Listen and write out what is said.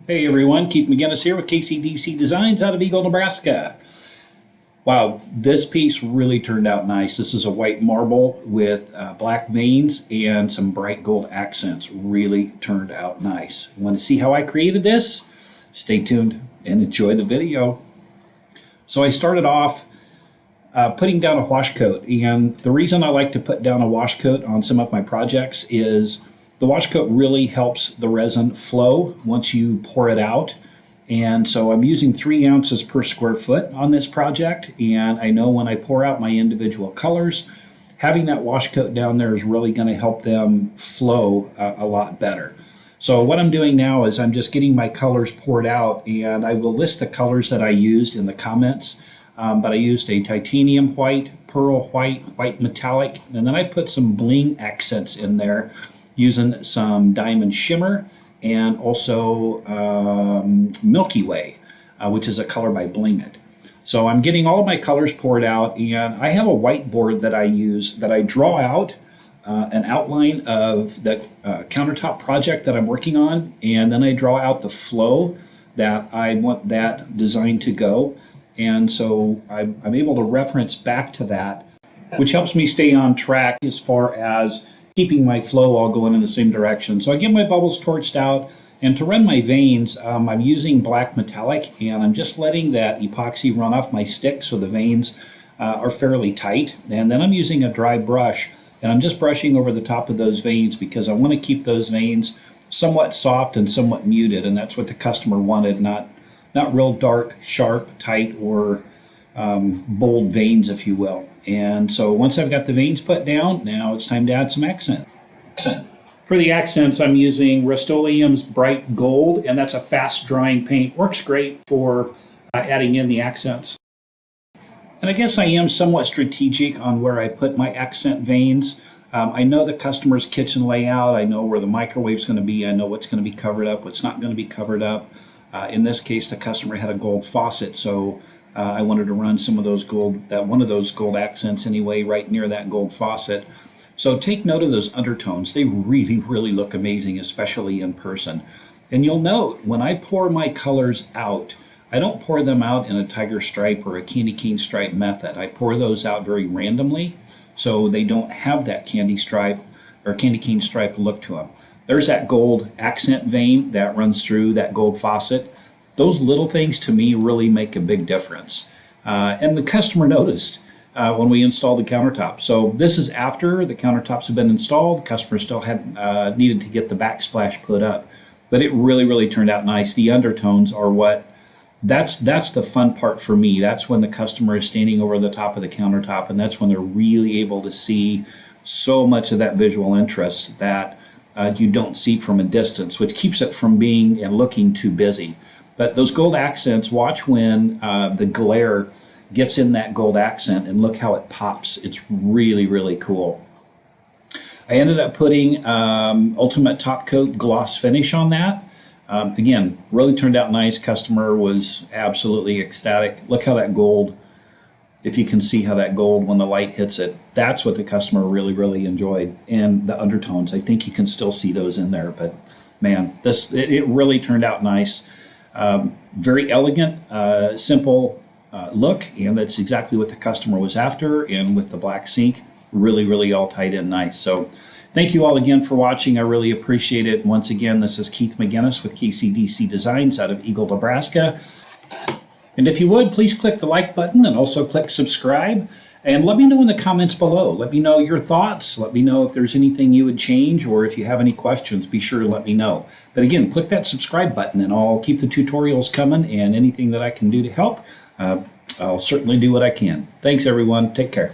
Hey everyone, Keith McGinnis here with KCDC Designs out of Eagle, Nebraska. Wow, this piece really turned out nice. This is a white marble with black veins and some bright gold accents. Really turned out nice. Want to see how I created this? Stay tuned and enjoy the video. So I started off putting down a wash coat, and the reason I like to put down a wash coat on some of my projects is the wash coat really helps the resin flow once you pour it out. And so I'm using 3 ounces per square foot on this project. And I know when I pour out my individual colors, having that wash coat down there is really going to help them flow a lot better. So what I'm doing now is I'm just getting my colors poured out, and I will list the colors that I used in the comments. But I used a titanium white, pearl white, white metallic, and then I put some bling accents in there using some diamond shimmer and also Milky Way, which is a color by Bling It. So I'm getting all of my colors poured out, and I have a whiteboard that I use that I draw out an outline of the countertop project that I'm working on, and then I draw out the flow that I want that design to go. And so I'm able to reference back to that, which helps me stay on track as far as keeping my flow all going in the same direction. So I get my bubbles torched out, and to run my veins, I'm using black metallic, and I'm just letting that epoxy run off my stick so the veins are fairly tight. And then I'm using a dry brush, and I'm just brushing over the top of those veins because I want to keep those veins somewhat soft and somewhat muted, and that's what the customer wanted, not real dark, sharp, tight, or bold veins, if you will. And so once I've got the veins put down, now it's time to add some accent. For the accents, I'm using RustOleum's Bright Gold, and that's a fast drying paint. Works great for adding in the accents. And I guess I am somewhat strategic on where I put my accent veins. I know the customer's kitchen layout. I know where the microwave's going to be. I know what's going to be covered up, what's not going to be covered up. In this case, the customer had a gold faucet, so I wanted to run some of those one of those gold accents anyway, right near that gold faucet. So take note of those undertones. They really, really look amazing, especially in person. And you'll note when I pour my colors out, I don't pour them out in a tiger stripe or a candy cane stripe method. I pour those out very randomly, so they don't have that candy stripe or candy cane stripe look to them. There's that gold accent vein that runs through that gold faucet. Those little things to me really make a big difference. And the customer noticed when we installed the countertop. So this is after the countertops have been installed. The customer still had needed to get the backsplash put up. But it really, really turned out nice. The undertones are that's the fun part for me. That's when the customer is standing over the top of the countertop, and that's when they're really able to see so much of that visual interest that you don't see from a distance, which keeps it from being and looking too busy. But those gold accents, watch when the glare gets in that gold accent, and look how it pops. It's really, really cool. I ended up putting Ultimate Top Coat gloss finish on that. Again, really turned out nice. Customer was absolutely ecstatic. Look how that gold, if you can see how that gold, when the light hits it, that's what the customer really, really enjoyed. And the undertones, I think you can still see those in there. But man, it really turned out nice. Very elegant, simple look, and that's exactly what the customer was after. And with the black sink, really, really all tied in nice. So thank you all again for watching. I really appreciate it. Once again, this is Keith McGinnis with KCDC Designs out of Eagle, Nebraska. And if you would, please click the like button and also click subscribe. And let me know in the comments below. Let me know your thoughts. Let me know if there's anything you would change, or if you have any questions, be sure to let me know. But again, click that subscribe button, and I'll keep the tutorials coming, and anything that I can do to help, I'll certainly do what I can. Thanks, everyone. Take care.